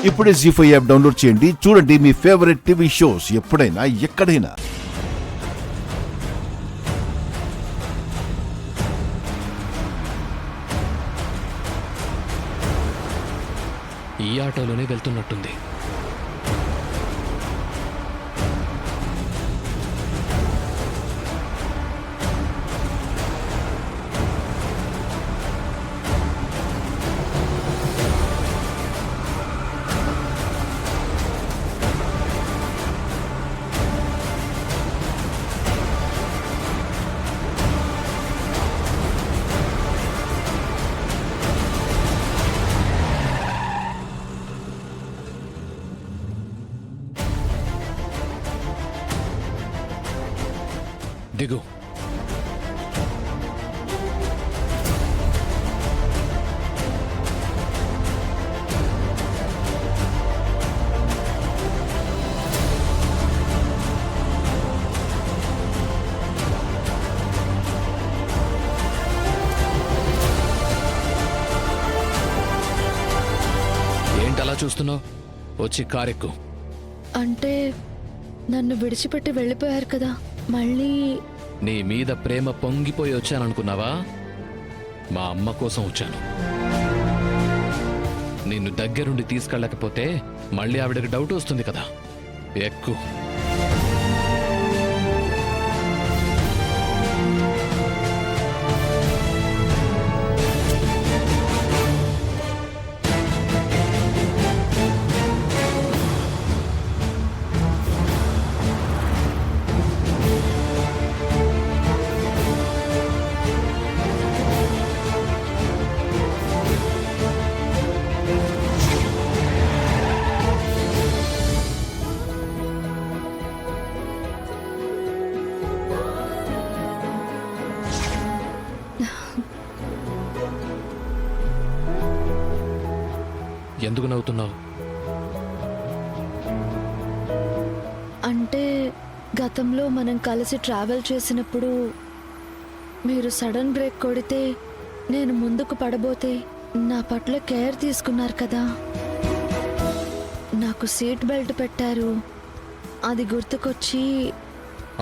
ఇప్పుడే జీ5 app download చేయండి. చూడండి మీ ఫేవరెట్ టీవీ షోస్ ఎప్పుడైనా ఎక్కడైనా. ఈ ఆటోలోనే వెళ్తున్నట్టుంది. దిగు. ఏంటలా చూస్తున్నావు? వచ్చి కారెక్కు. అంటే నన్ను విడిచిపెట్టి వెళ్ళిపోయారు కదా, మళ్ళీ నీ మీద ప్రేమ పొంగిపోయి వచ్చాననుకున్నావా? మా అమ్మ కోసం వచ్చాను. నిన్ను దగ్గరుండి తీసుకెళ్ళకపోతే మళ్ళీ ఆవిడకి డౌట్ వస్తుంది కదా. ఎక్కు. ఎందుకు నవ్వుతున్నావు? అంటే గతంలో మనం కలిసి ట్రావెల్ చేసినప్పుడు మీరు సడన్ బ్రేక్ కొడితే నేను ముందుకు పడబోతే నా పట్ల కేర్ తీసుకున్నారు కదా, నాకు సీట్ బెల్ట్ పెట్టారు. అది గుర్తుకొచ్చి.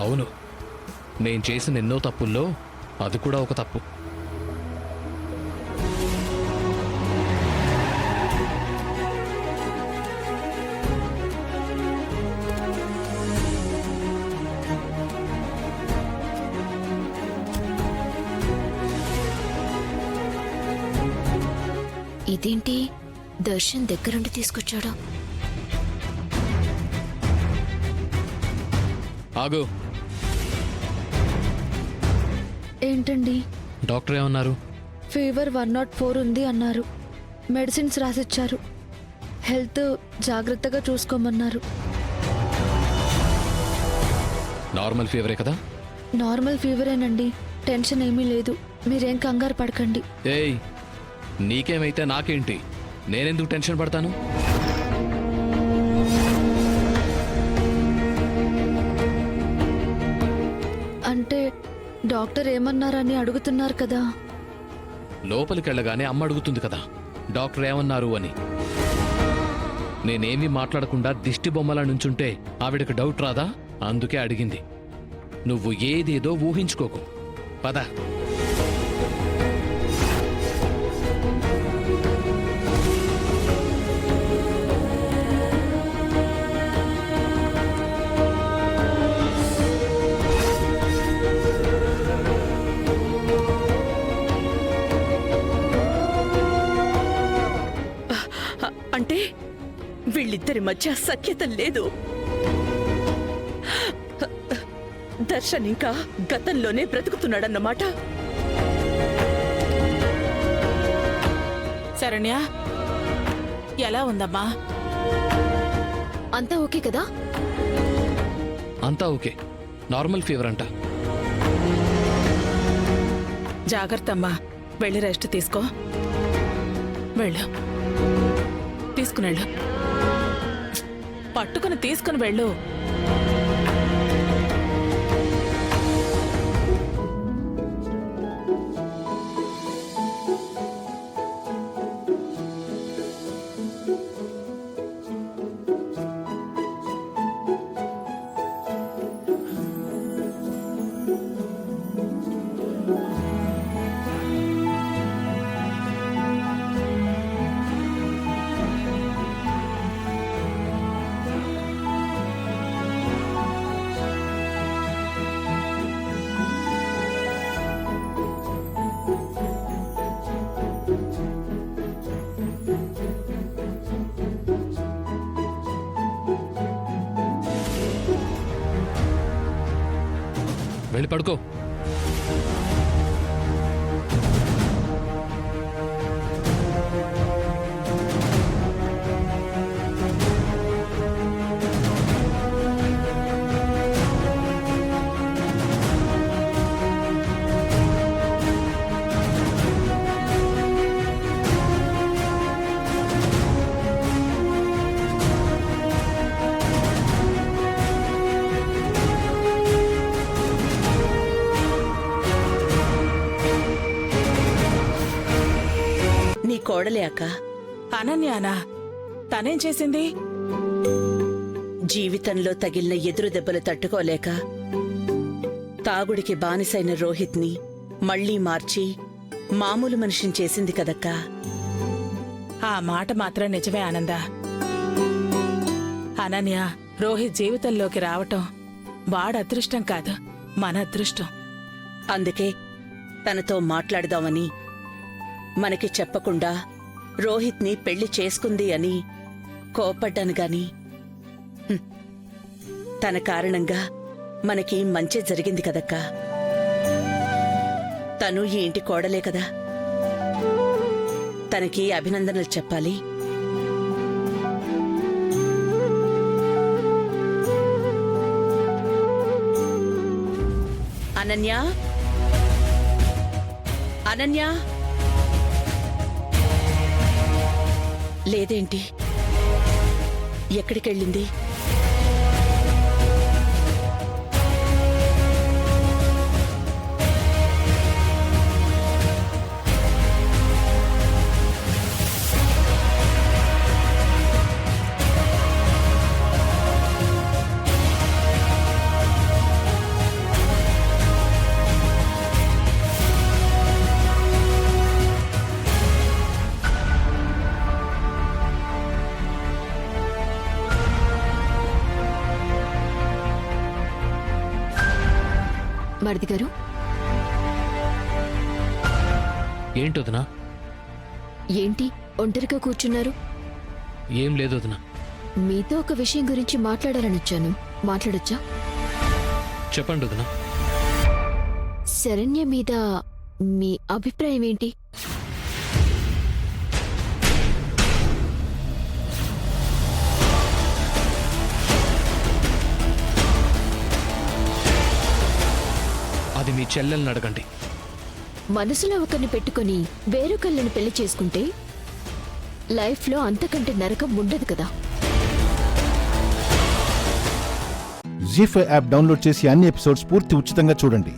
అవును, నేను చేసిన ఎన్నో తప్పుల్లో అది కూడా ఒక తప్పు. ఇదేంటి దర్శన్ దగ్గరుండి తీసుకొచ్చాడు? ఆగు. ఏంటండి? డాక్టర్ ఏమన్నారు? ఫీవర్ 104 ఉంది అన్నారు. మెడిసిన్స్ రాసిచ్చారు. హెల్త్ జాగ్రత్తగా చూసుకోమన్నారు. నార్మల్ ఫీవరే కదా? నార్మల్ ఫీవరేనండి, టెన్షన్ ఏమీ లేదు. మీరేం కంగారు పడకండి. ఏయ్, నీకేమైతే నాకేంటి? నేనెందుకు టెన్షన్ పడతాను? అంటే డాక్టర్ ఏమన్నారని అడుగుతున్నారు కదా. లోపలికెళ్ళగానే అమ్మ అడుగుతుంది కదా డాక్టర్ ఏమన్నారు అని. నేనేమీ మాట్లాడకుండా దిష్టి బొమ్మలా నుంచుంటే ఆవిడకి డౌట్ రాదా? అందుకే అడిగింది. నువ్వు ఏదేదో ఊహించుకోకు. పద. అంటే వీళ్ళిద్దరి మధ్య సఖ్యత లేదు. దర్శన్ ఇంకా గతంలోనే బ్రతుకుతున్నాడన్నమాట. శరణ్య, ఎలా ఉందమ్మా? అంతా ఓకే కదా? అంతా ఓకే. నార్మల్ ఫీవర్ అంట. జాగ్రత్త అమ్మా, వెళ్ళి రెస్ట్ తీసుకో. వెళ్ళు, తీసుకునేళ్ళు. పట్టుకుని తీసుకుని వెళ్ళు. వెళ్ళి పడుకో. నీ కోడలే అక్క. అనన్యానా? తనేం చేసింది? జీవితంలో తగిలిన ఎదురు దెబ్బలు తట్టుకోలేక తాగుడికి బానిసైన రోహిత్ని మళ్లీ మార్చి మామూలు మనిషిని చేసింది కదక్కా. ఆ మాట మాత్రం నిజమే ఆనంద. అనన్య రోహిత్ జీవితంలోకి రావటం వాడ అదృష్టం కాదు, మన అదృష్టం. అందుకే తనతో మాట్లాడదామని, మనకి చెప్పకుండా రోహిత్ని పెళ్లి చేసుకుంది అని కోపడ్డాను గాని తన కారణంగా మనకి మంచి జరిగింది కదక్కా. తను ఈ ఇంటి కోడలే కదా, తనకి అభినందనలు చెప్పాలి. అనన్య, అనన్య, లేదేంటి? ఎక్కడికెళ్ళింది? మరిది గారు, ఏంటొదినా? ఏంటి ఒంటరిగా కూర్చున్నారు? ఏం లేదు వదినా. మీతో ఒక విషయం గురించి మాట్లాడాలని వచ్చాను. మాట్లాడొచ్చా? చెప్పండి వదినా. శరణ్య మీద మీ అభిప్రాయం ఏంటి? అది మీ చెల్లెల్ని అడగండి. మనసులో ఒకరిని పెట్టుకుని వేరొకళ్ళని పెళ్లి చేసుకుంటే లైఫ్లో అంతకంటే నరకం ఉండదు కదా. జీ5 యాప్ డౌన్లోడ్ చేసి అన్ని ఎపిసోడ్స్ పూర్తి ఉచితంగా చూడండి.